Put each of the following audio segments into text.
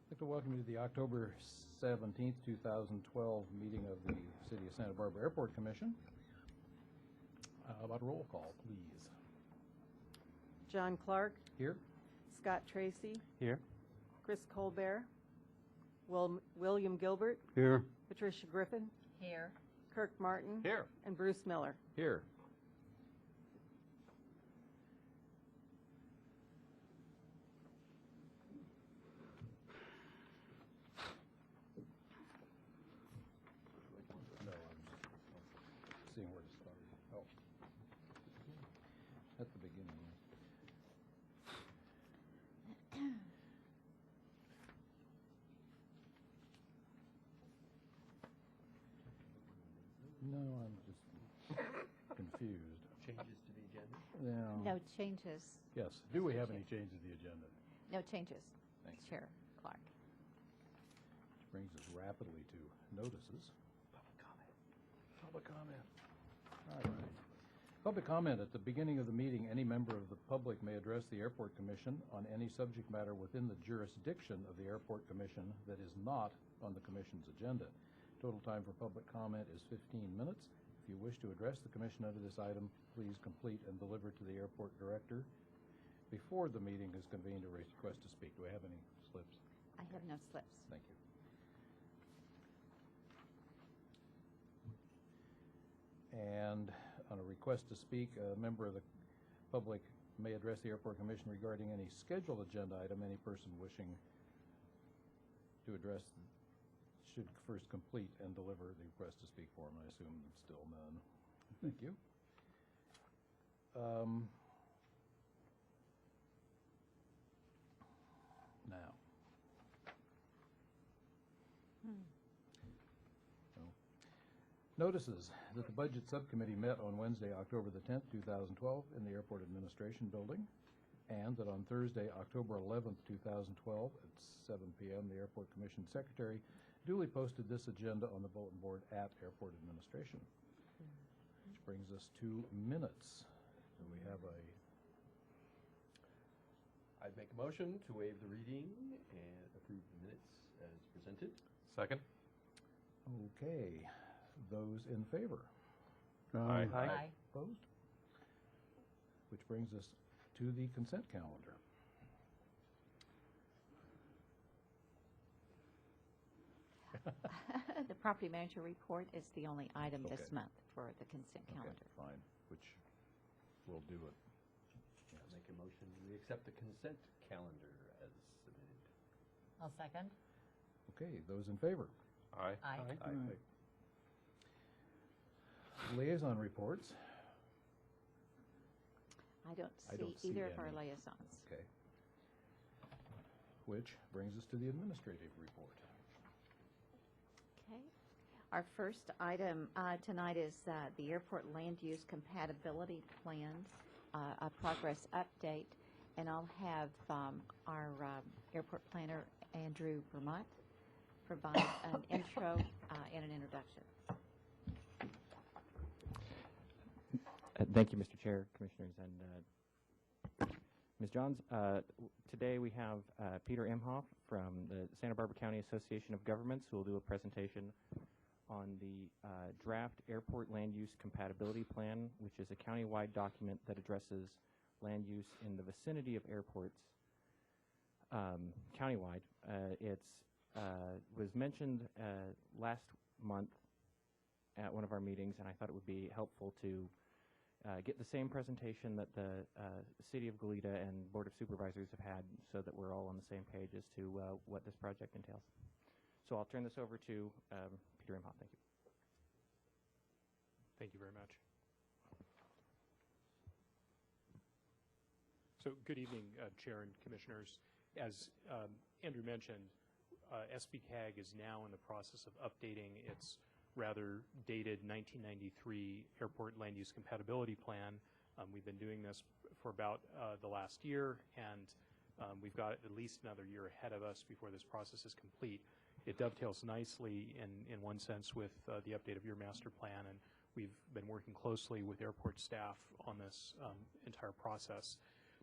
I'd like to welcome you to the October 17th, 2012 meeting of the City of Santa Barbara Airport Commission. How about a roll call, please? John Clark. Here. Scott Tracy. Here. Chris Colbert. William Gilbert. Here. Patricia Griffin. Here. Kirk Martin. Here. And Bruce Miller. Here. No, I'm seeing where to start. Oh. At the beginning. No, I'm just confused. Changes to the agenda? Yeah. No changes. Yes. Do we have any changes to the agenda? No changes. Thanks. Chair Clark. Which brings us rapidly to notices. Public comment. Public comment. All right. Public comment. At the beginning of the meeting, any member of the public may address the Airport Commission on any subject matter within the jurisdiction of the Airport Commission that is not on the Commission's agenda. Total time for public comment is 15 minutes. If you wish to address the Commission under this item, please complete and deliver to the Airport Director before the meeting is convened a request to speak. Do I have any slips? I have no slips. Thank you. And on a request to speak, a member of the public may address the Airport Commission regarding any scheduled agenda item. Any person wishing to address should first complete and deliver the request to speak form. I assume still none. Thank you. Now. Notices that the Budget Subcommittee met on Wednesday, October the 10th, 2012 in the Airport Administration Building, and that on Thursday, October 11th, 2012 at 7 p.m., the Airport Commission Secretary duly posted this agenda on the bulletin board at Airport Administration. Which brings us to minutes. So we have a... I'd make a motion to waive the reading and approve the minutes as presented. Second. Okay. Those in favor? Aye. Aye. Opposed? Which brings us to the consent calendar. The property manager report is the only item this Okay. month for the consent calendar. Okay, fine, which will do it. Yes. I'll make a motion we accept the consent calendar as submitted. I'll second. Okay, those in favor? Aye. Aye. Aye. Liaison reports. I don't I don't see see either of our any. liaisons. Okay. Which brings us to the administrative report. Okay. Our first item tonight is the airport land use compatibility plan, a progress update, and I'll have our airport planner, Andrew Vermont, provide an intro and an introduction. Thank you, Mr. Chair, Commissioners, and Ms. Johns. Today we have Peter Imhoff from the Santa Barbara County Association of Governments who will do a presentation on the draft airport land use compatibility plan, which is a county-wide document that addresses land use in the vicinity of airports countywide. It was mentioned last month at one of our meetings, and I thought it would be helpful to get the same presentation that the City of Goleta and Board of Supervisors have had so that we're all on the same page as to what this project entails. So I'll turn this over to Peter Imhoff. Thank you. Thank you very much. So good evening, Chair and Commissioners. As Andrew mentioned, SBCAG is now in the process of updating its rather dated 1993 Airport Land Use Compatibility Plan. We've been doing this for about the last year, and we've got at least another year ahead of us before this process is complete. It dovetails nicely in one sense with the update of your master plan, and we've been working closely with airport staff on this entire process.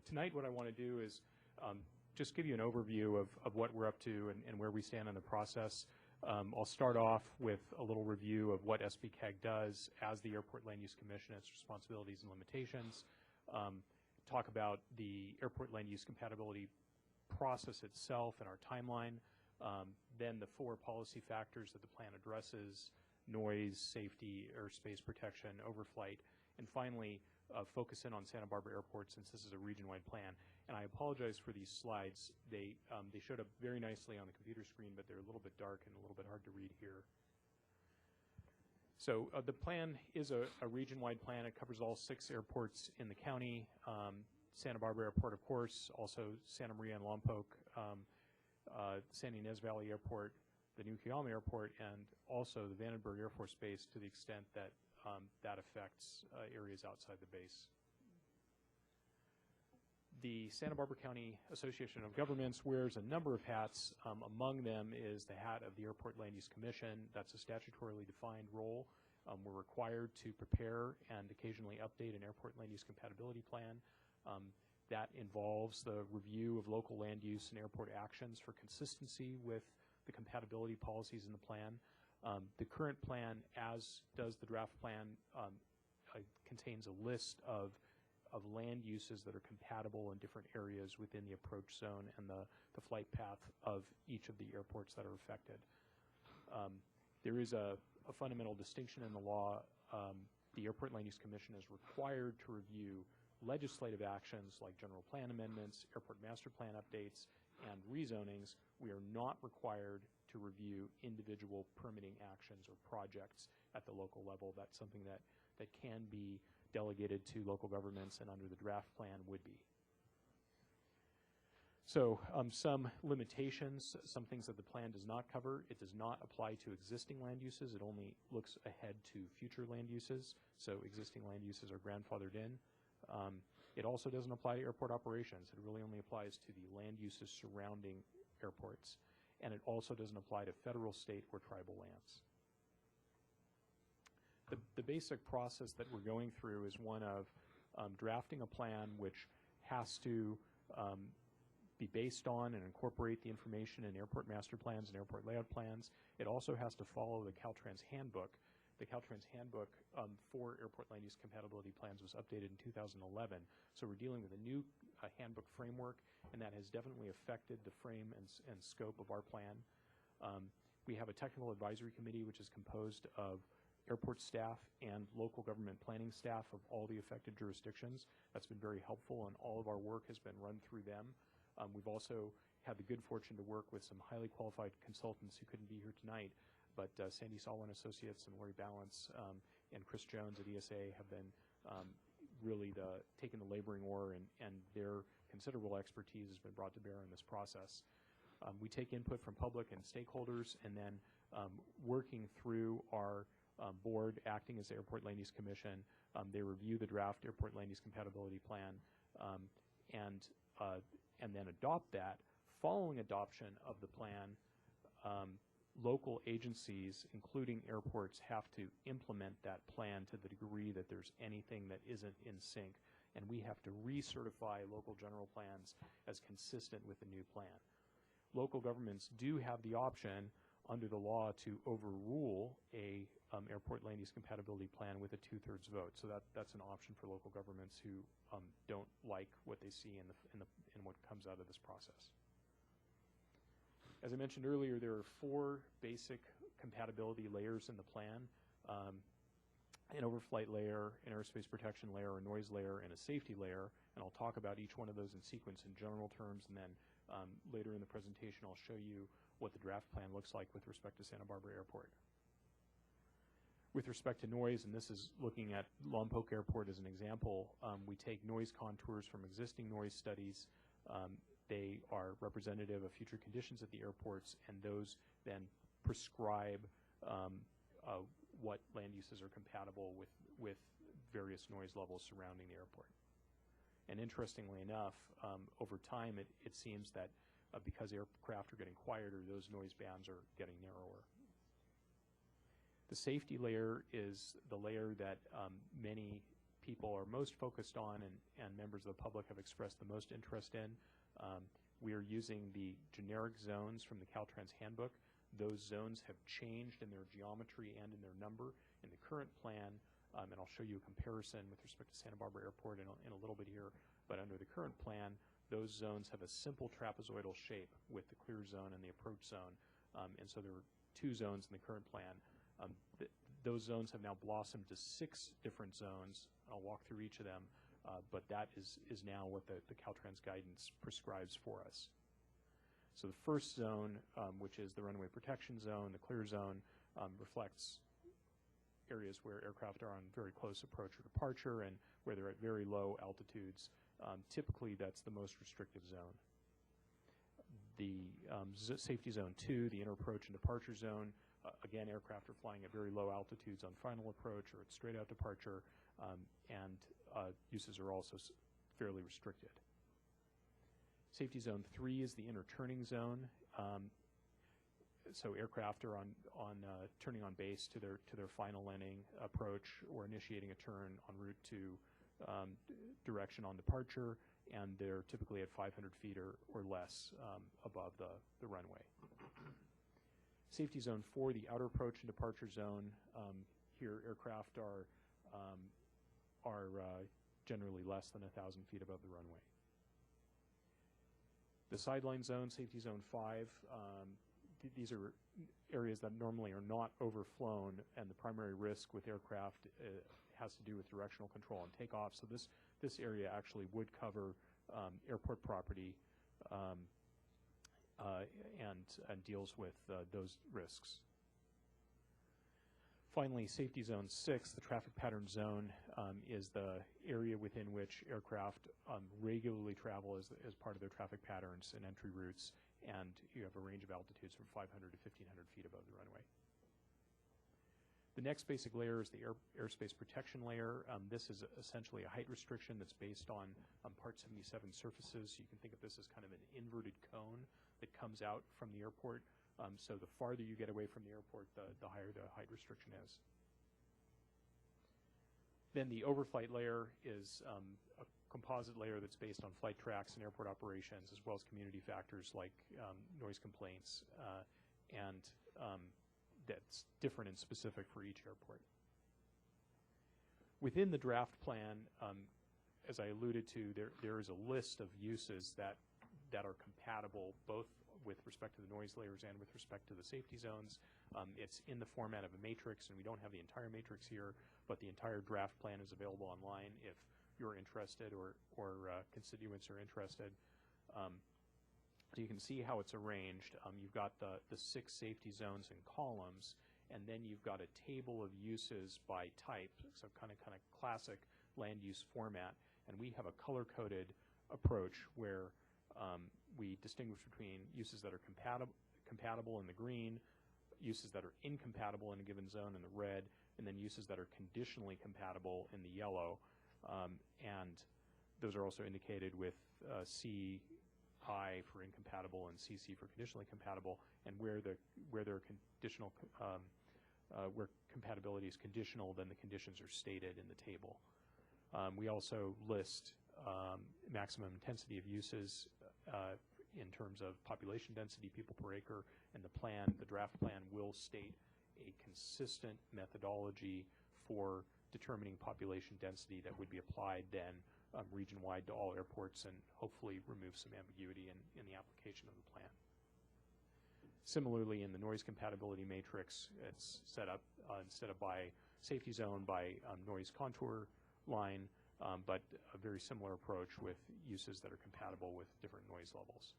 Tonight what I want to do is just give you an overview of what we're up to and where we stand in the process. I'll start off with a little review of what SBCAG does as the Airport Land Use Commission, its responsibilities and limitations, talk about the airport land use compatibility process itself and our timeline, then the 4 policy factors that the plan addresses: noise, safety, airspace protection, overflight, and finally focus in on Santa Barbara Airport, since this is a region-wide plan. And I apologize for these slides. They showed up very nicely on the computer screen, but they're a little bit dark and a little bit hard to read here. So the plan is a region-wide plan. It covers all 6 airports in the county. Santa Barbara Airport, of course, also Santa Maria and Lompoc, San Ynez Valley Airport, the New Kiama Airport, and also the Vandenberg Air Force Base, to the extent that that affects areas outside the base. The Santa Barbara County Association of Governments wears a number of hats. Among them is the hat of the Airport Land Use Commission. That's a statutorily defined role. We're required to prepare and occasionally update an airport land use compatibility plan. That involves the review of local land use and airport actions for consistency with the compatibility policies in the plan. The current plan, as does the draft plan, contains a list of land uses that are compatible in different areas within the approach zone and the flight path of each of the airports that are affected. There is a fundamental distinction in the law. The Airport Land Use Commission is required to review legislative actions like general plan amendments, airport master plan updates, and rezonings. We are not required to review individual permitting actions or projects at the local level. That's something that can be delegated to local governments, and under the draft plan would be. So some limitations, some things that the plan does not cover. It does not apply to existing land uses. It only looks ahead to future land uses. So existing land uses are grandfathered in. It also doesn't apply to airport operations. It really only applies to the land uses surrounding airports. And it also doesn't apply to federal, state, or tribal lands. The basic process that we're going through is one of drafting a plan which has to be based on and incorporate the information in airport master plans and airport layout plans. It also has to follow the Caltrans handbook. The Caltrans handbook for airport land use compatibility plans was updated in 2011. So we're dealing with a new handbook framework, and that has definitely affected the frame and scope of our plan. We have a technical advisory committee which is composed of airport staff and local government planning staff of all the affected jurisdictions. That's been very helpful, and all of our work has been run through them. We've also had the good fortune to work with some highly qualified consultants who couldn't be here tonight, but Sandy Salwin Associates and Lori Balance and Chris Jones at ESA have been really taking the laboring oar, and their considerable expertise has been brought to bear in this process. We take input from public and stakeholders, and then working through our board acting as the Airport Land Use Commission, they review the draft Airport Land Use Compatibility Plan and then adopt that. Following adoption of the plan, local agencies, including airports, have to implement that plan to the degree that there's anything that isn't in sync, and we have to recertify local general plans as consistent with the new plan. Local governments do have the option under the law to overrule a airport land use compatibility plan with a 2/3 vote. So that's an option for local governments who don't like what they see in what comes out of this process. As I mentioned earlier, there are 4 basic compatibility layers in the plan: an overflight layer, an airspace protection layer, a noise layer, and a safety layer. And I'll talk about each one of those in sequence in general terms, and then later in the presentation I'll show you what the draft plan looks like with respect to Santa Barbara Airport. With respect to noise, and this is looking at Lompoc Airport as an example, we take noise contours from existing noise studies. They are representative of future conditions at the airports, and those then prescribe what land uses are compatible with various noise levels surrounding the airport. And interestingly enough, over time it seems that because aircraft are getting quieter, those noise bands are getting narrower. The safety layer is the layer that many people are most focused on, and members of the public have expressed the most interest in. We are using the generic zones from the Caltrans handbook. Those zones have changed in their geometry and in their number in the current plan, and I'll show you a comparison with respect to Santa Barbara Airport in a little bit here. But under the current plan, those zones have a simple trapezoidal shape with the clear zone and the approach zone. And so there are 2 zones in the current plan. Those zones have now blossomed to 6 different zones. I'll walk through each of them, but that is now what the Caltrans guidance prescribes for us. So the first zone, which is the runway protection zone, the clear zone, reflects areas where aircraft are on very close approach or departure and where they're at very low altitudes. Typically, that's the most restrictive zone. The safety zone 2, the inner approach and departure zone, again, aircraft are flying at very low altitudes on final approach or at straight out departure, and uses are also fairly restricted. Safety zone 3 is the inner turning zone. So aircraft are on turning on base to their final landing approach or initiating a turn en route to direction on departure, and they're typically at 500 feet or less above the runway. Safety zone 4, the outer approach and departure zone. Here, aircraft are generally less than 1,000 feet above the runway. The sideline zone, safety zone 5, these are areas that normally are not overflown, and the primary risk with aircraft has to do with directional control and takeoff. So this area actually would cover airport property and deals with those risks. Finally, safety zone 6, the traffic pattern zone, is the area within which aircraft regularly travel as part of their traffic patterns and entry routes, and you have a range of altitudes from 500 to 1,500 feet above the runway. The next basic layer is the airspace protection layer. This is essentially a height restriction that's based on Part 77 surfaces. You can think of this as kind of an inverted cone that comes out from the airport. So the farther you get away from the airport, the higher the height restriction is. Then the overflight layer is a composite layer that's based on flight tracks and airport operations, as well as community factors like noise complaints, and that's different and specific for each airport. Within the draft plan, as I alluded to, there is a list of uses that are compatible both with respect to the noise layers and with respect to the safety zones. It's in the format of a matrix, and we don't have the entire matrix here, but the entire draft plan is available online if you're interested or constituents are interested. So you can see how it's arranged. You've got the 6 safety zones in columns, and then you've got a table of uses by type, so kind of classic land use format. And we have a color-coded approach where we distinguish between uses that are compatible in the green, uses that are incompatible in a given zone in the red, and then uses that are conditionally compatible in the yellow. And those are also indicated with CI for incompatible and CC for conditionally compatible, and where they're conditional, where compatibility is conditional, then the conditions are stated in the table. We also list maximum intensity of uses in terms of population density, people per acre, and the draft plan will state a consistent methodology for determining population density that would be applied then region-wide to all airports, and hopefully remove some ambiguity in the application of the plan. Similarly, in the noise compatibility matrix, it's set up instead of by safety zone by noise contour line, but a very similar approach with uses that are compatible with different noise levels.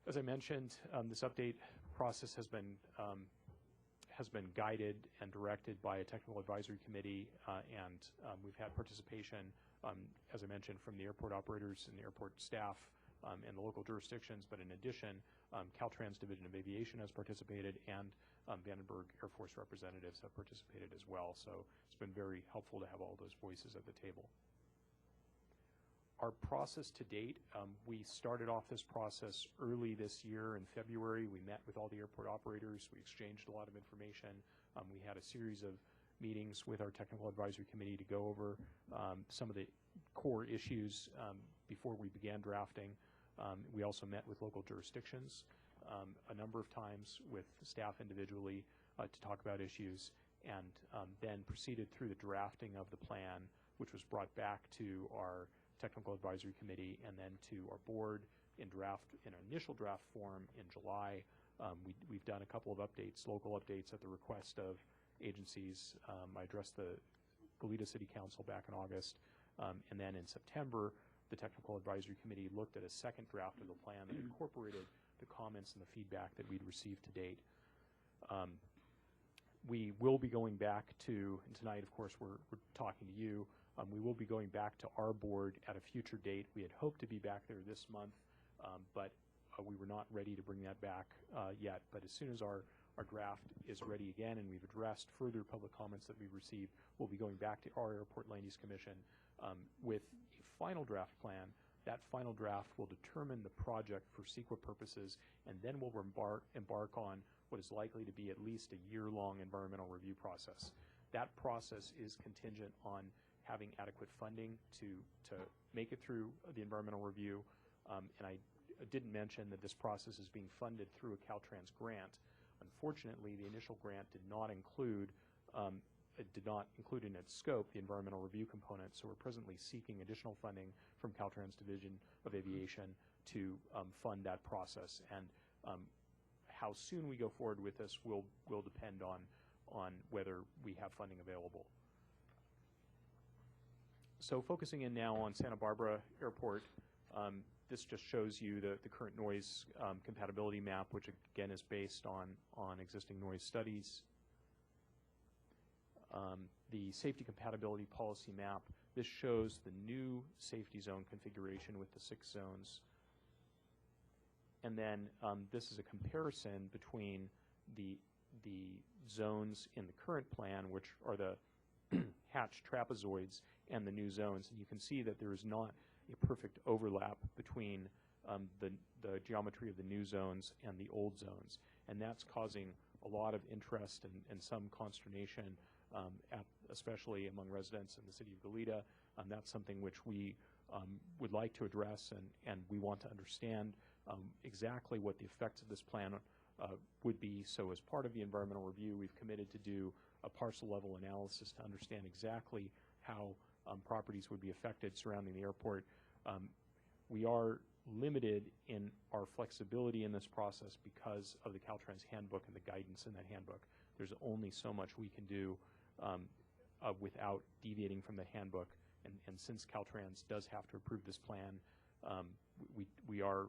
As I mentioned, this update process has been guided and directed by a technical advisory committee, and we've had participation, as I mentioned, from the airport operators and the airport staff and the local jurisdictions. But in addition, Caltrans Division of Aviation has participated, and Vandenberg Air Force representatives have participated as well. So it's been very helpful to have all those voices at the table. Our process to date, we started off this process early this year in February. We met with all the airport operators. We exchanged a lot of information. We had a series of meetings with our technical advisory committee to go over some of the core issues before we began drafting. We also met with local jurisdictions a number of times with staff individually to talk about issues, and then proceeded through the drafting of the plan, which was brought back to our Technical Advisory Committee and then to our board in initial draft form in July. We've done a couple of updates, local updates at the request of agencies. I addressed the Goleta City Council back in August, and then in September, the Technical Advisory Committee looked at a second draft of the plan that incorporated the comments and the feedback that we'd received to date. We will be going back to, and tonight, of course, we're talking to you. We will be going back to our board at a future date. We had hoped to be back there this month, but we were not ready to bring that back yet. But as soon as our draft is ready again and we've addressed further public comments that we've received, we'll be going back to our Airport Land Use Commission with a final draft plan. That final draft will determine the project for CEQA purposes, and then we'll embark on what is likely to be at least a year-long environmental review process. That process is contingent on having adequate funding to make it through the environmental review. And I didn't mention that this process is being funded through a Caltrans grant. Unfortunately, the initial grant did not include in its scope the environmental review component, so we're presently seeking additional funding from Caltrans Division of Aviation to fund that process. And how soon we go forward with this will depend on whether we have funding available. So focusing in now on Santa Barbara Airport, this just shows you the current noise compatibility map, which again is based on existing noise studies. The safety compatibility policy map, this shows the new safety zone configuration with the 6 zones. And then this is a comparison between the zones in the current plan, which are the hatched trapezoids, and the new zones. And you can see that there is not a perfect overlap between the geometry of the new zones and the old zones. And that's causing a lot of interest and some consternation, especially among residents in the city of Goleta. That's something which we would like to address, and we want to understand exactly what the effects of this plan would be. So as part of the environmental review, we've committed to do a parcel level analysis to understand exactly how properties would be affected surrounding the airport. We are limited in our flexibility in this process because of the Caltrans handbook and the guidance in that handbook. There's only so much we can do without deviating from the handbook. And since Caltrans does have to approve this plan, we are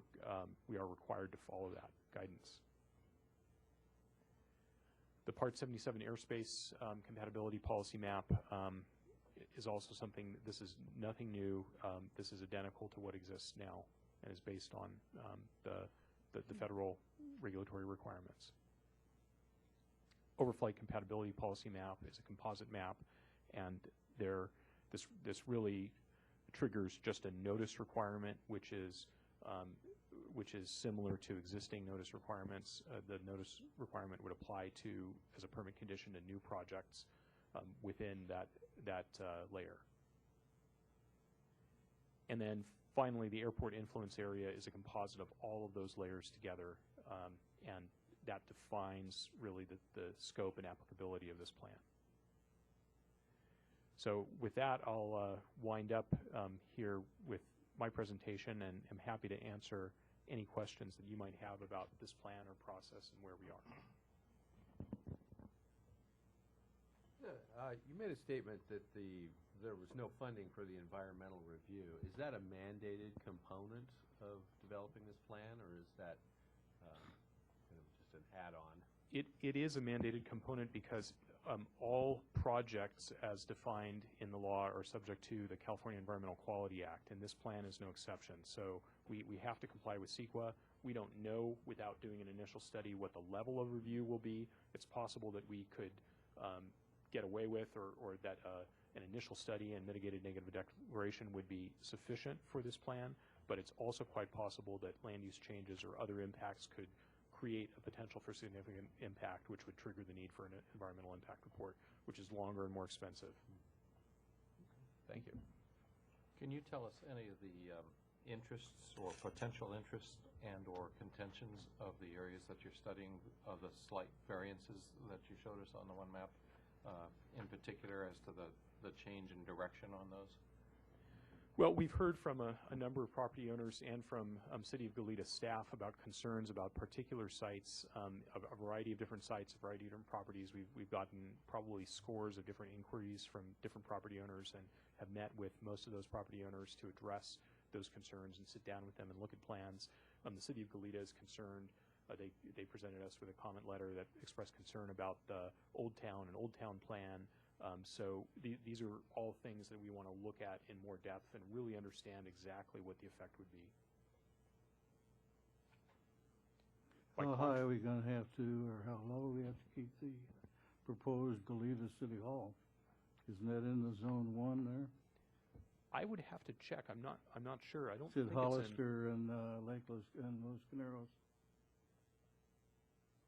required to follow that guidance. The Part 77 airspace compatibility policy map is also something. This is nothing new. This is identical to what exists now and is based on the federal regulatory requirements. Overflight compatibility policy map is a composite map, and this really triggers just a notice requirement, which is similar to existing notice requirements. The notice requirement would apply to as a permit condition to new projects within that layer. And then finally, the airport influence area is a composite of all of those layers together, and that defines really the scope and applicability of this plan. So with that, I'll wind up here with my presentation, and am happy to answer any questions that you might have about this plan or process and where we are. You made a statement that there was no funding for the environmental review. Is that a mandated component of developing this plan, or is that just an add-on? It is a mandated component because all projects as defined in the law are subject to the California Environmental Quality Act, and this plan is no exception. So we have to comply with CEQA. We don't know without doing an initial study what the level of review will be. It's possible that we could get away with, or that an initial study and mitigated negative declaration would be sufficient for this plan, but it's also quite possible that land use changes or other impacts could create a potential for significant impact, which would trigger the need for an environmental impact report, which is longer and more expensive. Thank you. Can you tell us any of the interests or potential interests and/or contentions of the areas that you're studying, of the slight variances that you showed us on the one map, in particular as to the change in direction on those? Well, we've heard from a number of property owners and from City of Goleta staff about concerns about particular sites, a variety of different sites, a variety of different properties. We've gotten probably scores of different inquiries from different property owners and have met with most of those property owners to address those concerns and sit down with them and look at plans. The City of Goleta is concerned. They presented us with a comment letter that expressed concern about the Old Town and Old Town plan. So these are all things that we want to look at in more depth and really understand exactly what the effect would be. How high are we going to have to, or how low we have to keep the proposed Goleta City Hall? Isn't that in the Zone 1 there? I would have to check. I'm not sure. I don't It's think at it's in. Hollister and Lake Los and Los Caneros.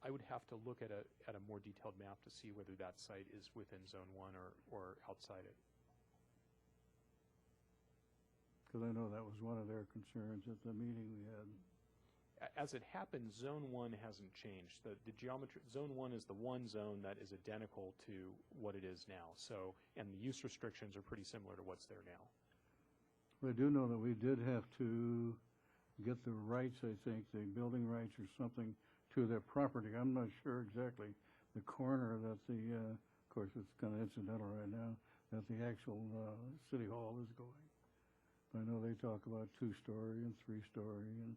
I would have to look at a more detailed map to see whether that site is within Zone 1 or outside it. Because I know that was one of their concerns at the meeting we had. As it happens, Zone 1 hasn't changed. The geometry, Zone 1 is the one zone that is identical to what it is now. So, and the use restrictions are pretty similar to what's there now. But I do know that we did have to get the rights, I think, the building rights or something to their property. I'm not sure exactly the corner that the, of course it's kind of incidental right now, that the actual City Hall is going. I know they talk about 2-story and 3-story and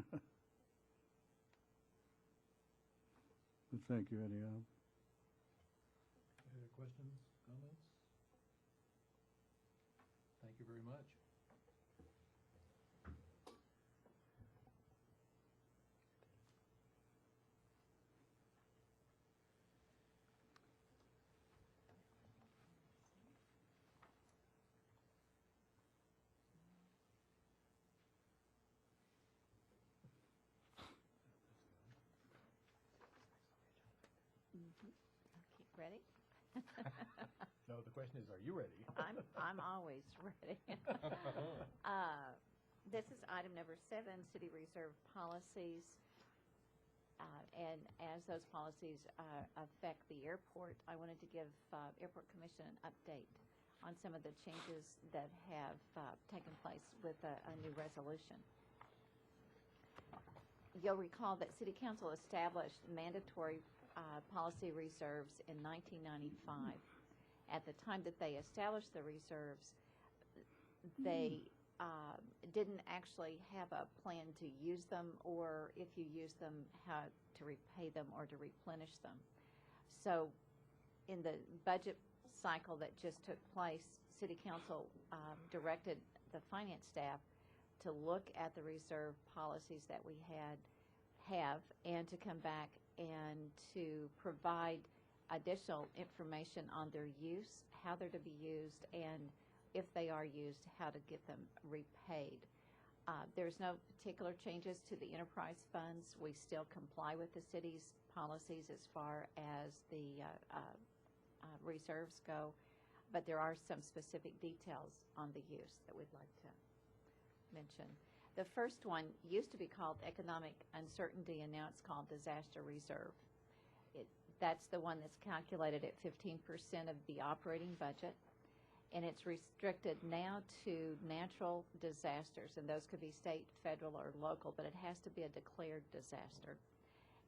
but thank you anyhow. Any other questions, comments? Thank you very much. Okay, ready? No, the question is, are you ready? I'm always ready. This is item number 7, city reserve policies. And as those policies affect the airport, I wanted to give Airport Commission an update on some of the changes that have taken place with a new resolution. You'll recall that City Council established mandatory policy reserves in 1995. At the time that they established the reserves, they didn't actually have a plan to use them, or if you use them, how to repay them or to replenish them. So in the budget cycle that just took place, City Council directed the finance staff to look at the reserve policies that we have and to come back and to provide additional information on their use, how they're to be used, and if they are used, how to get them repaid. There's no particular changes to the enterprise funds. We still comply with the city's policies as far as the reserves go, but there are some specific details on the use that we'd like to mention. The first one used to be called Economic Uncertainty, and now it's called Disaster Reserve. That's the one that's calculated at 15% of the operating budget, and it's restricted now to natural disasters, and those could be state, federal, or local, but it has to be a declared disaster.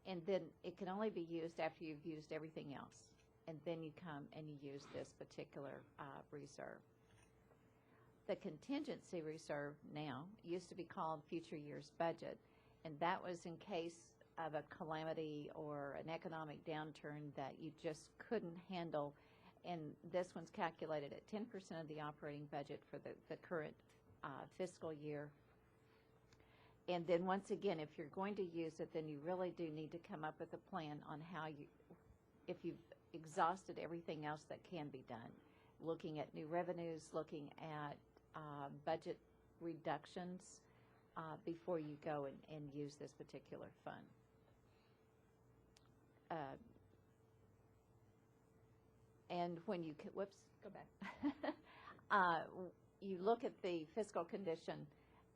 And then it can only be used after you've used everything else, and then you come and you use this particular reserve. The contingency reserve now used to be called future year's budget, and that was in case of a calamity or an economic downturn that you just couldn't handle, and this one's calculated at 10% of the operating budget for the current fiscal year. And then once again, if you're going to use it, then you really do need to come up with a plan on how you, if you've exhausted everything else that can be done, looking at new revenues, looking at budget reductions before you go and use this particular fund. And when you, whoops, go back. you look at the fiscal condition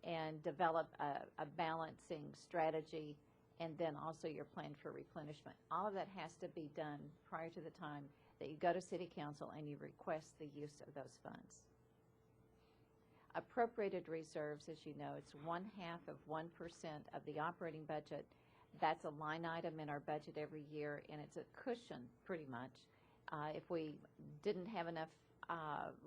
and develop a balancing strategy, and then also your plan for replenishment. All of that has to be done prior to the time that you go to City Council and you request the use of those funds. Appropriated reserves, as you know, it's 1/2 of 1% of the operating budget. That's a line item in our budget every year, and it's a cushion, pretty much. If we didn't have enough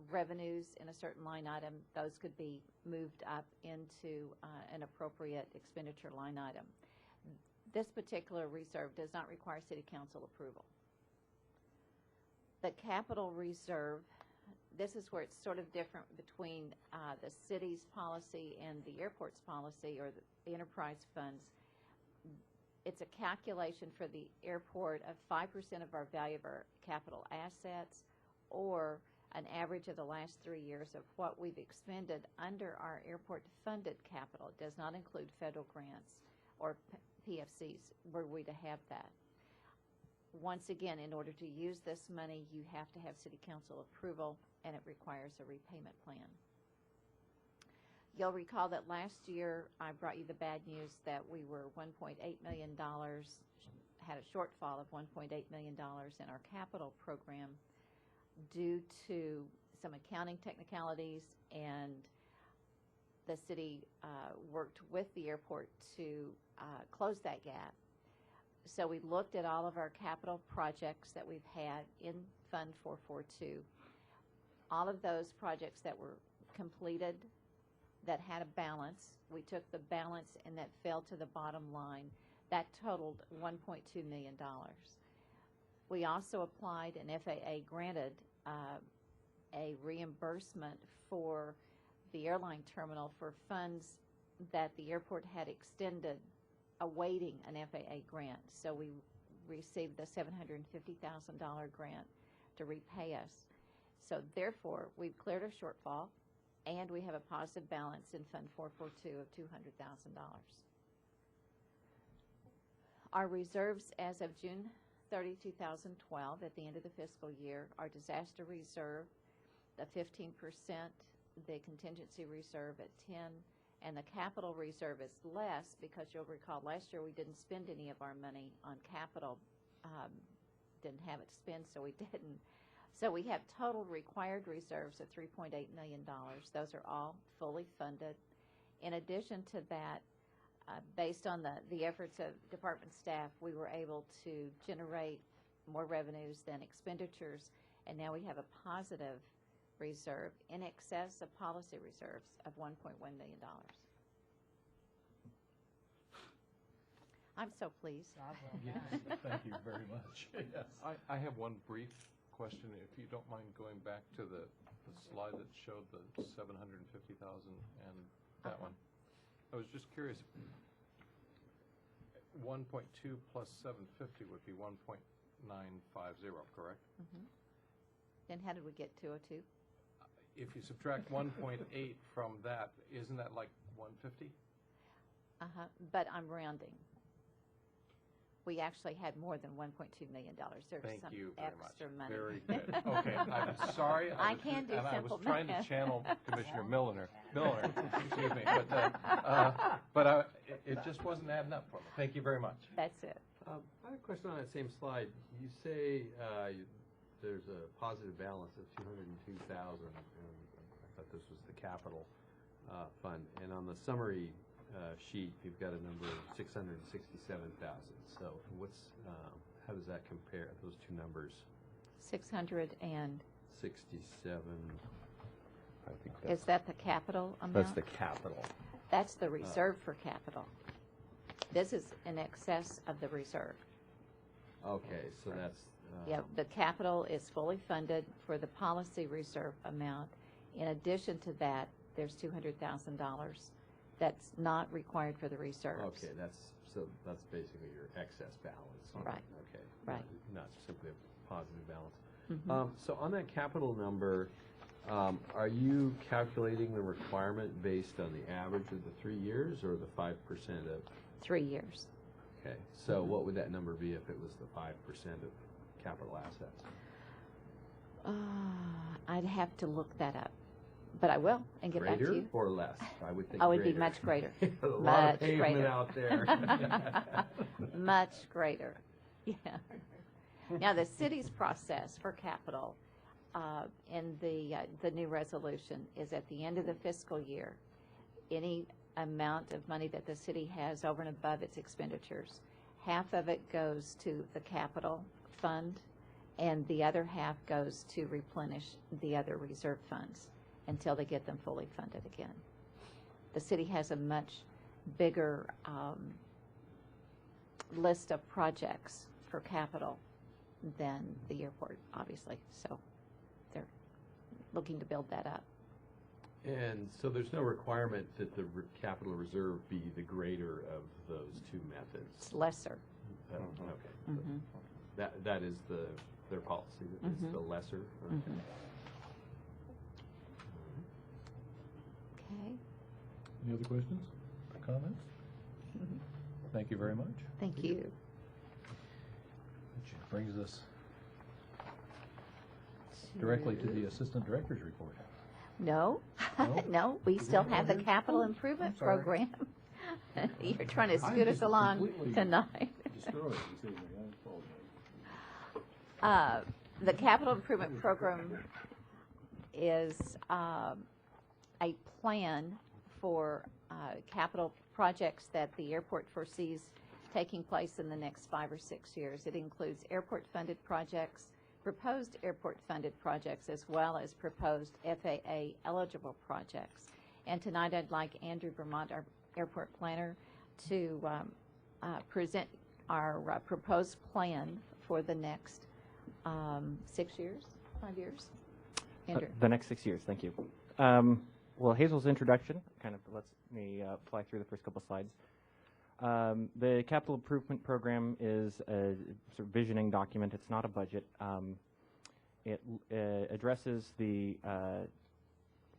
revenues in a certain line item, those could be moved up into an appropriate expenditure line item. This particular reserve does not require City Council approval. The capital reserve, this is where it's sort of different between the city's policy and the airport's policy, or the enterprise funds. It's a calculation for the airport of 5% of our value of our capital assets, or an average of the last 3 years of what we've expended under our airport-funded capital. It does not include federal grants or PFCs, were we to have that. Once again, in order to use this money, you have to have City Council approval, and it requires a repayment plan. You'll recall that last year I brought you the bad news that we were $1.8 million, had a shortfall of $1.8 million in our capital program due to some accounting technicalities, and the city worked with the airport to close that gap. So we looked at all of our capital projects that we've had in Fund 442. All of those projects that were completed that had a balance, we took the balance and that fell to the bottom line. That totaled $1.2 million. We also applied and FAA granted a reimbursement for the airline terminal for funds that the airport had extended awaiting an FAA grant. So we received the $750,000 grant to repay us. So therefore, we've cleared our shortfall, and we have a positive balance in Fund 442 of $200,000. Our reserves as of June 30, 2012, at the end of the fiscal year, our disaster reserve, the 15%, the contingency reserve at 10, and the capital reserve is less because you'll recall last year we didn't spend any of our money on capital, didn't have it to spend, so we didn't. So we have total required reserves of $3.8 million. Those are all fully funded. In addition to that, based on the efforts of department staff, we were able to generate more revenues than expenditures, and now we have a positive reserve in excess of policy reserves of $1.1 million. I'm so pleased. Yes, thank you very much. Yes. I have one brief question, if you don't mind going back to the slide that showed the 750,000 and that one. I was just curious, 1.2 plus 750 would be 1.950, correct? Mm-hmm. Then how did we get 202? If you subtract 1.8 from that, isn't that like 150? But I'm rounding. We actually had more than $1.2 million. There's Thank some you very extra much. money. Very good. Okay, I'm sorry. I can do and I simple was trying math. to channel Commissioner Miller, excuse me, but it just wasn't adding up for me. Thank you very much. That's it. I have a question on that same slide. You say there's a positive balance of 202,000, and I thought this was the capital fund. And on the summary sheet, you've got a number of 667,000. So how does that compare, those two numbers? 600 and 67. I think is that the capital amount? that's the capital. That's the reserve for capital. This is in excess of the reserve. Okay, so that's Yeah, the capital is fully funded for the policy reserve amount. In addition to that, there's $200,000 that's not required for the reserves. okay. That's basically your excess balance. Right. Okay. Right. Not simply a positive balance. Mhm. So on that capital number, are you calculating the requirement based on the average of the 3 years or the 5% of? 3 years. Okay. So what would that number be if it was the 5% of capital assets? I'd have to look that up. But I will and get back to Greater you. or less? I would think Oh, it'd be greater. much greater. A lot Much of pavement greater. out there. Much greater, yeah. Now, the city's process for capital in the new resolution is at the end of the fiscal year, any amount of money that the city has over and above its expenditures, half of it goes to the capital fund, and the other half goes to replenish the other reserve funds until they get them fully funded again. The city has a much bigger list of projects for capital than the airport, obviously. So they're looking to build that up. And so there's no requirement that the capital reserve be the greater of those two methods? It's lesser. Okay. Mhm. That is their policy, that it's the lesser? Okay. Mhm. Okay. Any other questions or comments? Thank you very much. Thank you. Which brings us directly to the Assistant Director's report. No, No? no, we still have the capital improvement I'm sorry. program. You're trying to scoot us just along completely tonight. Destroyed this evening, I apologize. The capital improvement program is a plan for capital projects that the airport foresees taking place in the next 5 or 6 years. It includes airport-funded projects, proposed airport-funded projects, as well as proposed FAA-eligible projects. And tonight I'd like Andrew Vermont, our airport planner, to present our proposed plan for the next 6 years, 5 years. Andrew. The next 6 years, thank you. Well, Hazel's introduction kind of lets me fly through the first couple slides. The capital improvement program is a sort of visioning document. It's not a budget. It addresses the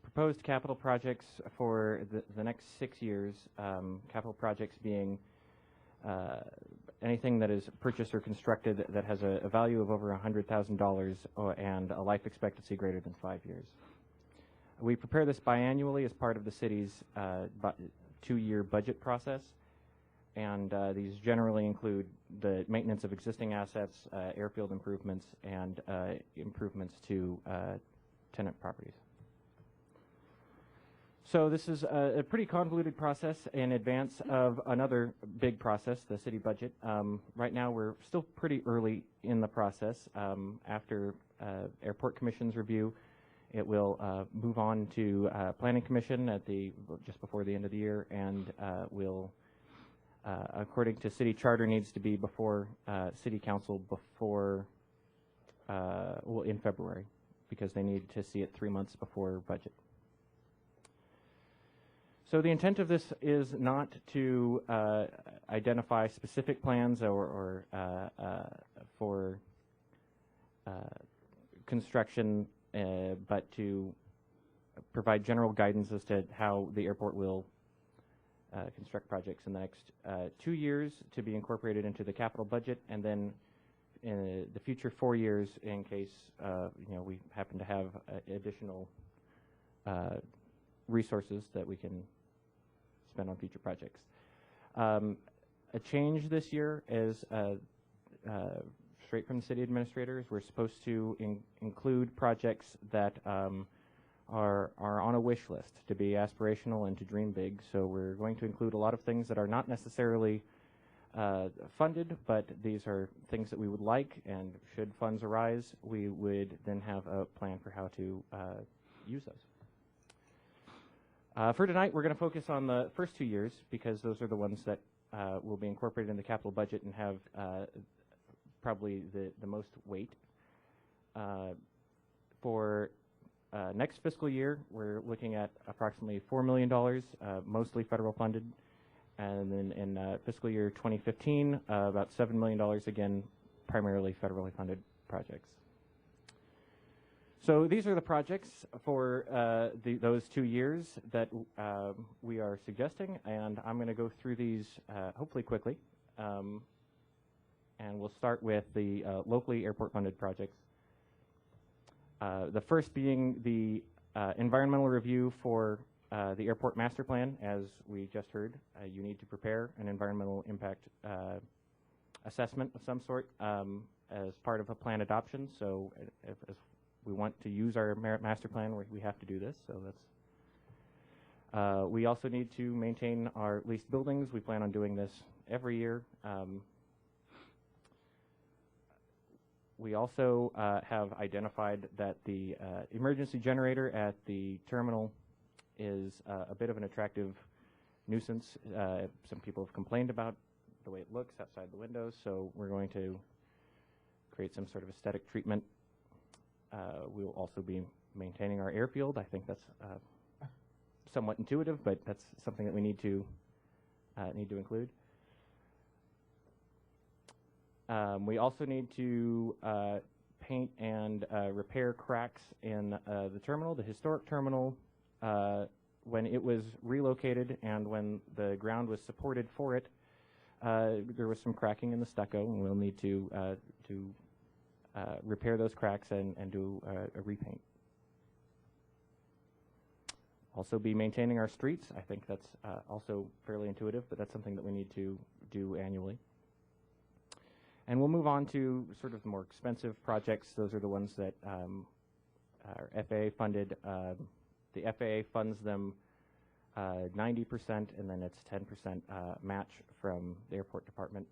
proposed capital projects for the next 6 years, capital projects being anything that is purchased or constructed that has a value of over $100,000 and a life expectancy greater than 5 years. We prepare this biannually as part of the city's 2-year budget process, and these generally include the maintenance of existing assets, airfield improvements, and improvements to tenant properties. So this is a pretty convoluted process in advance of another big process, the city budget. Right now we're still pretty early in the process. After Airport Commission's review, it will move on to Planning Commission at just before the end of the year, and will, according to city charter, needs to be before City Council before, well, in February, because they need to see it 3 months before budget. So the intent of this is not to identify specific plans or for construction, but to provide general guidance as to how the airport will construct projects in the next 2 years to be incorporated into the capital budget, and then in the future 4 years in case we happen to have additional resources that we can spend on future projects. A change this year is straight from the city administrators. We're supposed to include projects that are on a wish list, to be aspirational and to dream big. So we're going to include a lot of things that are not necessarily funded, but these are things that we would like, and should funds arise, we would then have a plan for how to use those. For tonight, we're going to focus on the first 2 years, because those are the ones that will be incorporated in the capital budget and have probably the most weight. For next fiscal year, we're looking at approximately $4 million, mostly federal funded. And then in fiscal year 2015, about $7 million, again, primarily federally funded projects. So these are the projects for those 2 years that we are suggesting, and I'm going to go through these hopefully quickly. And we'll start with the locally airport funded projects. The first being the environmental review for the airport master plan. As we just heard, you need to prepare an environmental impact assessment of some sort as part of a plan adoption. So if we want to use our master plan, we have to do this. So that's. We also need to maintain our leased buildings. We plan on doing this every year. We also have identified that the emergency generator at the terminal is a bit of an attractive nuisance. Some people have complained about the way it looks outside the windows, so we're going to create some sort of aesthetic treatment. We will also be maintaining our airfield. I think that's somewhat intuitive, but that's something that we need to include. We also need to paint and repair cracks in the terminal, the historic terminal. When it was relocated and when the ground was supported for it, there was some cracking in the stucco, and we'll need to repair those cracks and do a repaint. Also be maintaining our streets. I think that's also fairly intuitive, but that's something that we need to do annually. And we'll move on to sort of the more expensive projects. Those are the ones that are FAA funded. The FAA funds them 90%, and then it's 10% match from the airport department.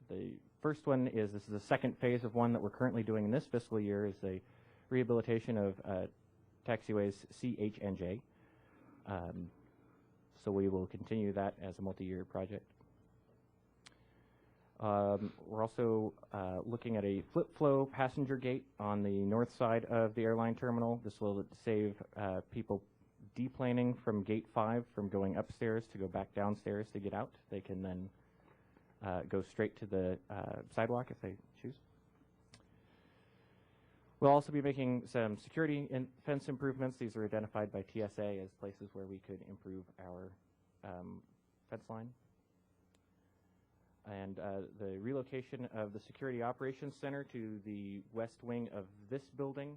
The first one is, this is the second phase of one that we're currently doing in this fiscal year, is the rehabilitation of taxiways C, H, and J. So we will continue that as a multi-year project. We're also looking at a flip flow passenger gate on the north side of the airline terminal. This will save people deplaning from gate 5 from going upstairs to go back downstairs to get out. They can then go straight to the sidewalk if they choose. We'll also be making some security and fence improvements. These are identified by TSA as places where we could improve our fence line. And the relocation of the Security Operations Center to the west wing of this building.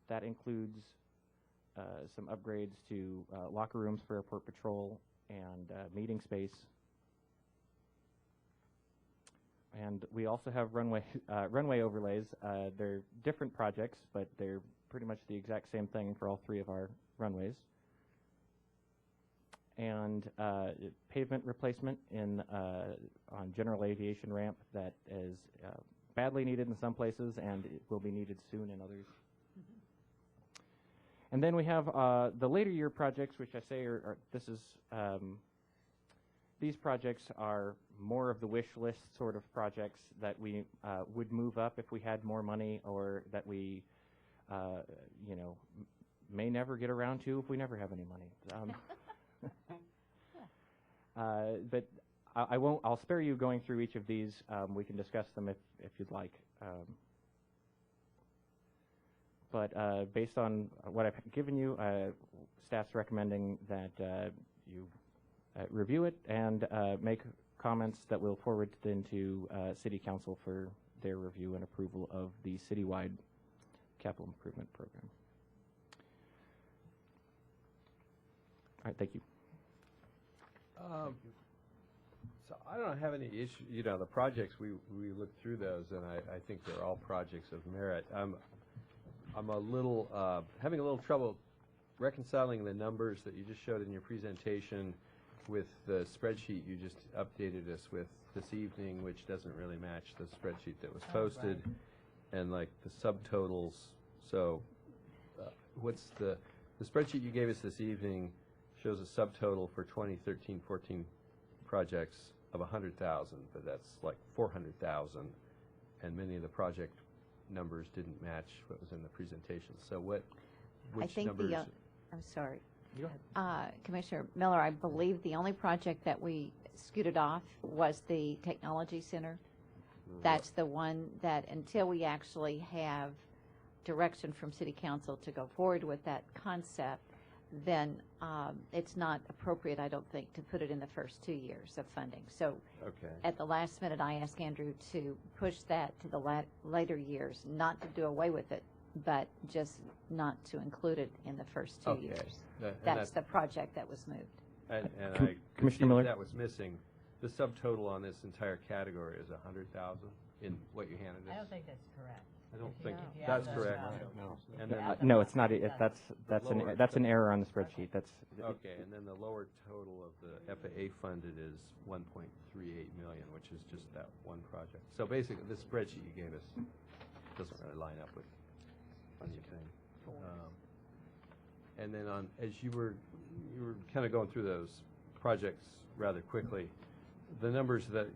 That includes some upgrades to locker rooms for airport patrol and meeting space. And we also have runway overlays. They're different projects, but they're pretty much the exact same thing for all 3 of our runways. And pavement replacement on general aviation ramp that is badly needed in some places, and it will be needed soon in others. And then we have the later year projects, which I say these projects are more of the wish list sort of projects that we would move up if we had more money, or that we, may never get around to if we never have any money. But I won't. I'll spare you going through each of these. We can discuss them if you'd like. But based on what I've given you, staff's recommending that you review it and make comments that we'll forward then to City Council for their review and approval of the citywide capital improvement program. All right, thank you. So I don't have any issue. The projects, we looked through those, and I think they're all projects of merit. I'm a little having a little trouble reconciling the numbers that you just showed in your presentation with the spreadsheet you just updated us with this evening, which doesn't really match the spreadsheet that was posted, and like the subtotals. So what's the spreadsheet you gave us this evening shows a subtotal for 2013-14 projects of 100,000, but that's like 400,000, and many of the project numbers didn't match what was in the presentation. So which numbers? I'm sorry. Commissioner Miller, I believe the only project that we scooted off was the Technology Center. That's the one that, until we actually have direction from City Council to go forward with that concept, then it's not appropriate, I don't think, to put it in the first 2 years of funding. So at the last minute, I asked Andrew to push that to the later years, not to do away with it, but just not to include it in the first 2 Okay. years. And That's the project that was moved. And I Com- could Commissioner see Miller? that was missing. The subtotal on this entire category is 100,000 in what you handed us? I don't think that's correct. I don't think If you that's add correct. those, No. And then, Yeah. No, it's not, That's that's an error on the spreadsheet. That's, okay, and then the lower total of the FAA funded is 1.38 million, which is just that one project. So basically, this spreadsheet you gave us doesn't really line up with anything. And then as you were kind of going through those projects rather quickly, the numbers that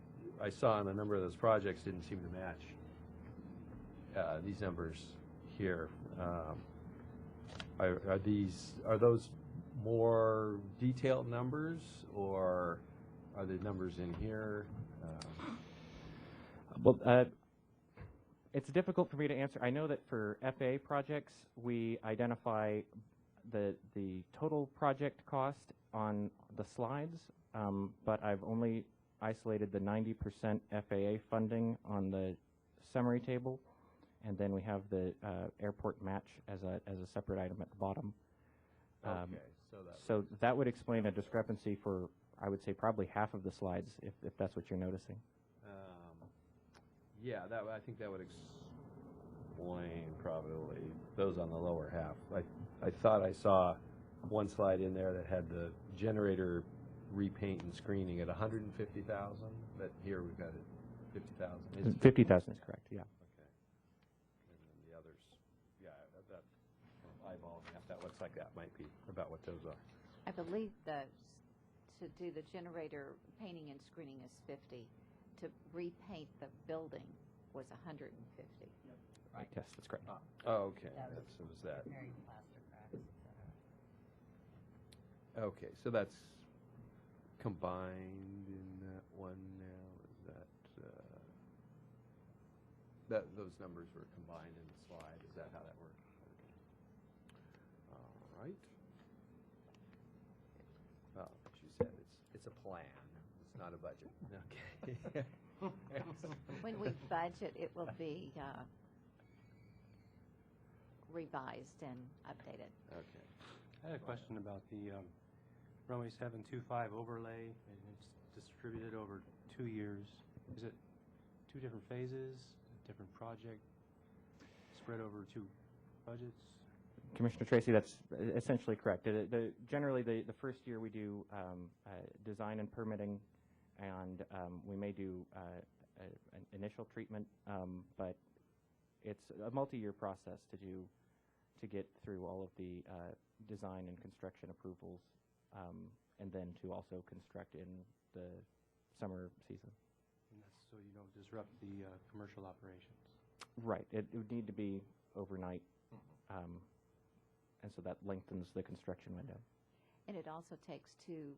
I saw on a number of those projects didn't seem to match these numbers here. Are those more detailed numbers, or are the numbers in here? well, it's difficult for me to answer. I know that for FAA projects, we identify the total project cost on the slides, but I've only isolated the 90% FAA funding on the summary table, and then we have the airport match as a separate item at the bottom. Okay, So that would explain a discrepancy for, I would say, probably half of the slides, if that's what you're noticing. yeah, I think that would explain probably those on the lower half. I thought I saw one slide in there that had the generator repaint and screening at 150,000, but here we've got it 50,000. 50,000 is correct, yeah. Okay. And then the others, yeah, that eyeballing that looks like that might be about what those are. I believe to do the generator painting and screening is 50. To repaint the building was 150. Yes, that's correct. Oh, okay, That was so was that. Repairing plaster cracks, et cetera. Okay, so that's combined in that one now, is that those numbers were combined in the slide, is that how that works? Okay. All right. Well, as you said, it's a plan, it's not a budget, okay. When we budget, it will be revised and updated. Okay. I had a question about the runway 725 overlay, and it's distributed over 2 years. Is it 2 different phases, different project, spread over 2 budgets? Commissioner Tracy, that's essentially correct. Generally, the first year we do design and permitting, and we may do an initial treatment, but it's a multi-year process to get through all of the design and construction approvals, and then to also construct in the summer season. And that's so you don't disrupt the commercial operations. Right. It would need to be overnight, and so that lengthens the construction window. And it also takes 2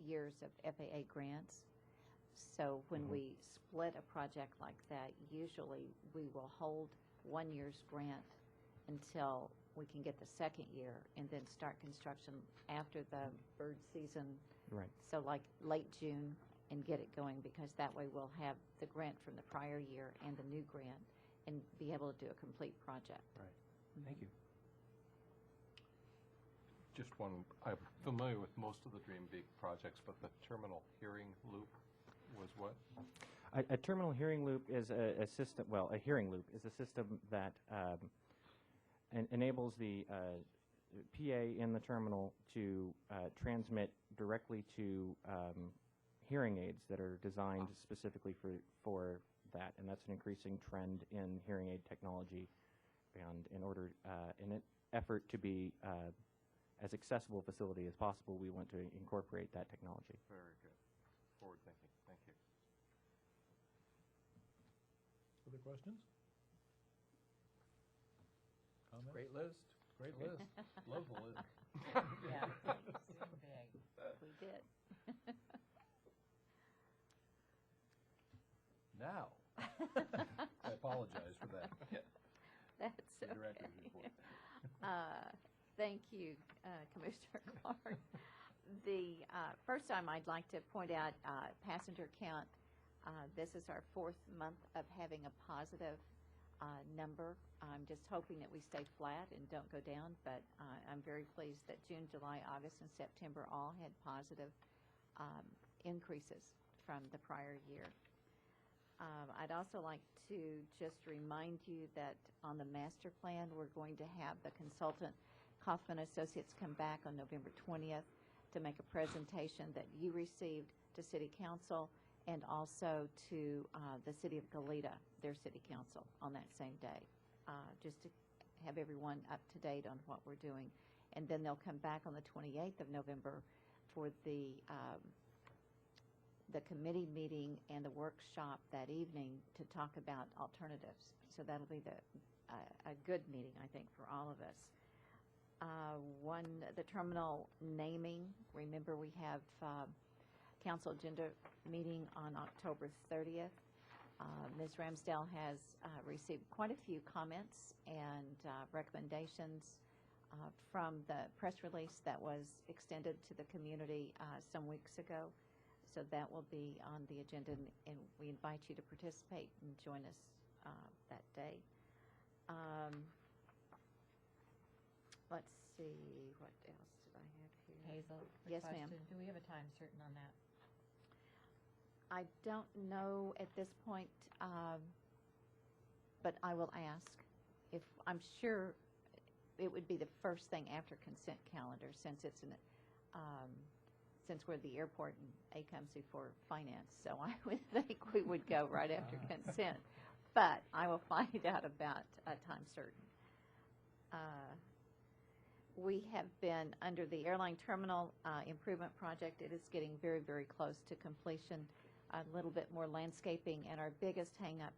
years of FAA grants. So when we split a project like that, usually we will hold 1 year's grant until we can get the second year and then start construction after the bird season. Right. So like late June and get it going, because that way we'll have the grant from the prior year and the new grant and be able to do a complete project. Right. Thank you. Just one, I'm familiar with most of the Dream Beak projects, but the terminal hearing loop was what? A terminal hearing loop is a system, well, a hearing loop is a system that enables the PA in the terminal to transmit directly to hearing aids that are designed specifically for that, and that's an increasing trend in hearing aid technology. And in order, in an effort to be as accessible a facility as possible, we want to incorporate that technology. Very good. Forward thinking. Thank you. Other questions? Comments? Great list, great list. Love the list. Yeah, zoom big. We did. Now, I apologize for that. That's The okay. director's report. Thank you, Commissioner Clark. The first time I'd like to point out passenger count. This is our 4th month of having a positive number. I'm just hoping that we stay flat and don't go down, but I'm very pleased that June, July, August, and September all had positive increases from the prior year. I'd also like to just remind you that on the master plan, we're going to have the consultant Kaufman Associates come back on November 20th to make a presentation that you received to City Council and also to the City of Goleta, their City Council, on that same day, just to have everyone up to date on what we're doing. And then they'll come back on the 28th of November for the committee meeting and the workshop that evening to talk about alternatives. So that'll be a good meeting, I think, for all of us. The terminal naming, remember we have council agenda meeting on October 30th. Ms. Ramsdale has received quite a few comments and recommendations from the press release that was extended to the community some weeks ago. So that will be on the agenda, and we invite you to participate and join us that day. Let's see, what else did I have here? Hazel? quick Yes, ma'am. question. Do we have a time certain on that? I don't know at this point, but I will ask. I'm sure it would be the first thing after consent calendar, since it's since we're the airport and A comes before finance. So I would think we would go right after consent. But I will find out about a time certain. We have been under the airline terminal improvement project. It is getting very, very close to completion. A little bit more landscaping, and our biggest hang-up,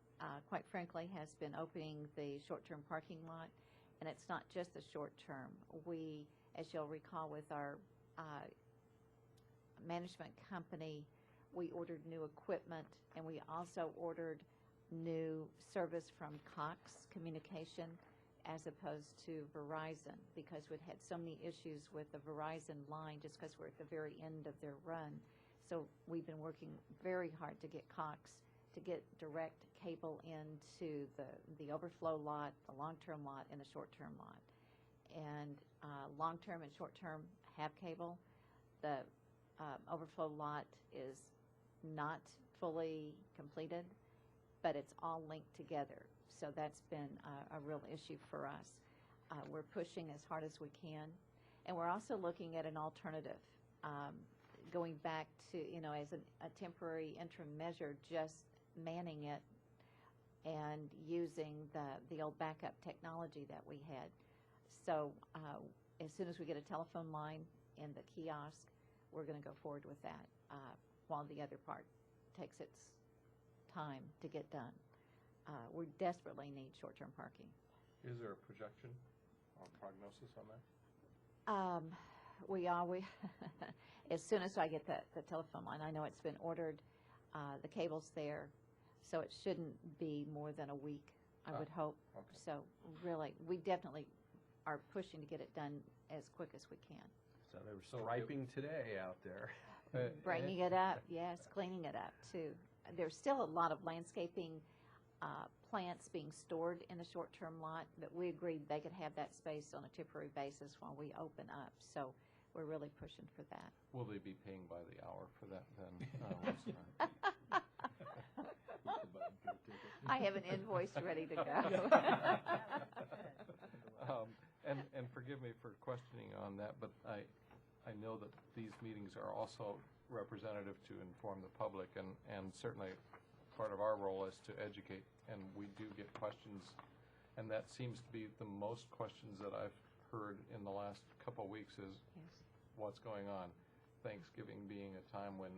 quite frankly, has been opening the short-term parking lot. And it's not just the short-term. We, as you'll recall, with our management company, we ordered new equipment, and we also ordered new service from Cox Communication as opposed to Verizon, because we'd had so many issues with the Verizon line just because we're at the very end of their run. So we've been working very hard to get Cox to get direct cable into the overflow lot, the long-term lot, and the short-term lot. And long-term and short-term have cable. The overflow lot is not fully completed, but it's all linked together. So that's been a real issue for us. We're pushing as hard as we can. And we're also looking at an alternative, going back to, as a temporary interim measure, just manning it and using the old backup technology that we had. So as soon as we get a telephone line in the kiosk, we're going to go forward with that while the other part takes its time to get done. We desperately need short-term parking. Is there a projection or prognosis on that? We always, as soon as I get the telephone line, I know it's been ordered, the cable's there, so it shouldn't be more than a week, I would hope. Okay. So really, we definitely are pushing to get it done as quick as we can. So they were striping today out there. Bringing it up, yes, cleaning it up too. There's still a lot of landscaping plants being stored in the short-term lot, but we agreed they could have that space on a temporary basis while we open up. So we're really pushing for that. Will they be paying by the hour for that then? I have an invoice ready to go. And forgive me for questioning on that, but I know that these meetings are also representative to inform the public, and certainly part of our role is to educate, and we do get questions, and that seems to be the most questions that I've heard in the last couple of weeks is what's going on. Thanksgiving being a time when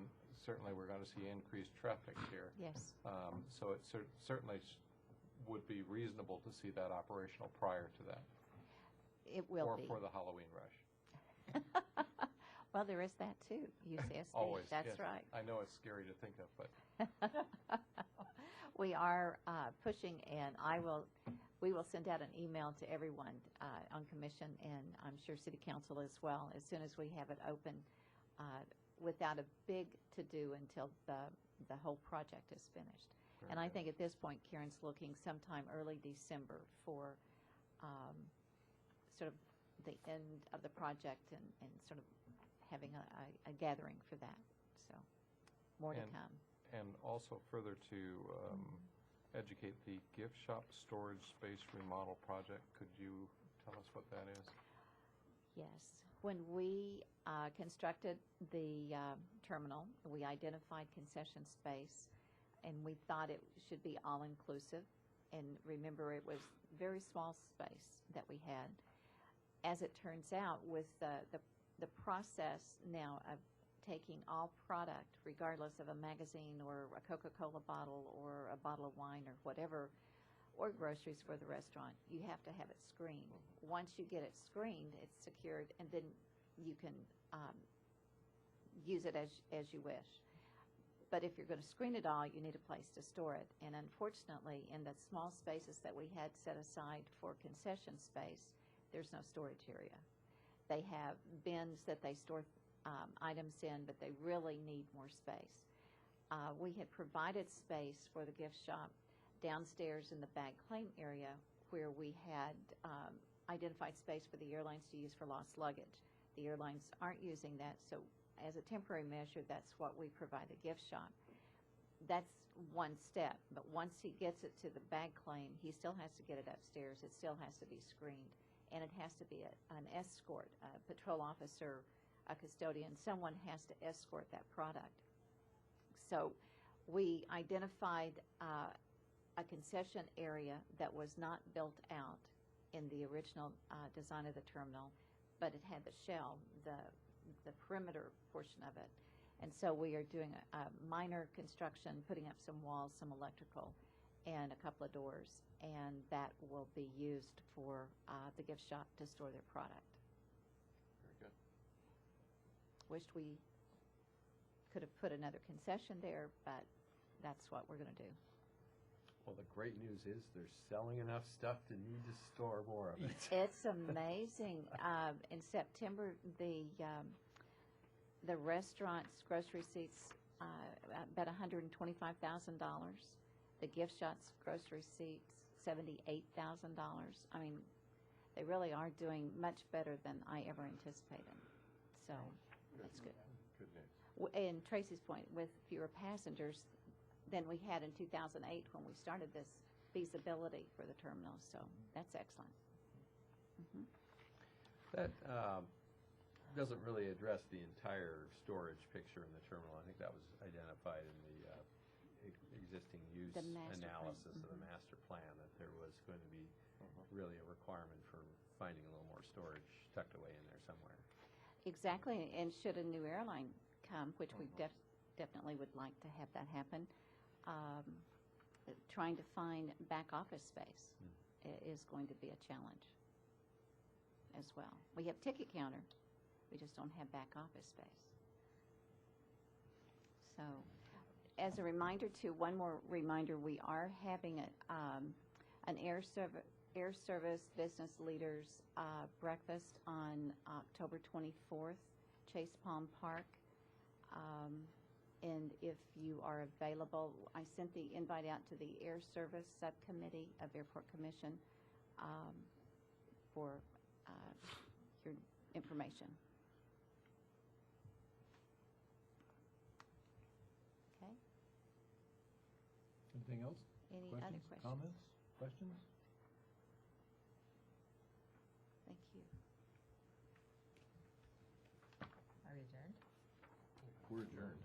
certainly we're going to see increased traffic here. Yes. So it certainly would be reasonable to see that operational prior to that. It will be. Or for the Halloween rush. Well, there is that too, UCSD. Always. That's yes. right. I know it's scary to think of, but We are pushing, and we will send out an email to everyone on commission, and I'm sure City Council as well, as soon as we have it open, without a big to-do until the whole project is finished. And I think at this point, Karen's looking sometime early December for sort of the end of the project and sort of having a gathering for that. So more to And- come. And also further to educate the gift shop storage space remodel project, could you tell us what that is? Yes. When we constructed the terminal, we identified concession space, and we thought it should be all-inclusive. And remember, it was very small space that we had. As it turns out, with the process now of taking all product, regardless of a magazine or a Coca-Cola bottle or a bottle of wine or whatever, or groceries for the restaurant, you have to have it screened. Once you get it screened, it's secured, and then you can use it as you wish. But if you're going to screen it all, you need a place to store it. And unfortunately, in the small spaces that we had set aside for concession space, there's no storage area. They have bins that they store items in, but they really need more space. We had provided space for the gift shop downstairs in the bag claim area where we had identified space for the airlines to use for lost luggage. The airlines aren't using that, so as a temporary measure, that's what we provide the gift shop. That's one step, but once he gets it to the bag claim, he still has to get it upstairs. It still has to be screened, and it has to be an escort, a patrol officer, a custodian. Someone has to escort that product. So we identified a concession area that was not built out in the original design of the terminal, but it had the shell, the perimeter portion of it. And so we are doing a minor construction, putting up some walls, some electrical, and a couple of doors, and that will be used for the gift shop to store their product. Very good. Wished we could have put another concession there, but that's what we're going to do. Well, the great news is they're selling enough stuff to need to store more of it. It's amazing. In September, the restaurant's grocery receipts about $125,000. The gift shop's grocery receipts $78,000. I mean, they really are doing much better than I ever anticipated. So that's good. Good news. And Tracy's point, with fewer passengers than we had in 2008 when we started this feasibility for the terminal. So that's excellent. Mm-hmm. That doesn't really address the entire storage picture in the terminal. I think that was identified in the existing use The master plan. analysis of the master plan, that there was going to be really a requirement for finding a little more storage tucked away in there somewhere. Exactly, and should a new airline come, which we definitely would like to have that happen, trying to find back office space is going to be a challenge as well. We have ticket counter, we just don't have back office space. So, as a reminder too, one more reminder, we are having an air service business leaders breakfast on October 24th, Chase Palm Park. And if you are available, I sent the invite out to the Air Service Subcommittee of Airport Commission for your information. Okay? Anything else? Any other Questions, questions? comments, questions? Thank you. Are we adjourned? We're adjourned.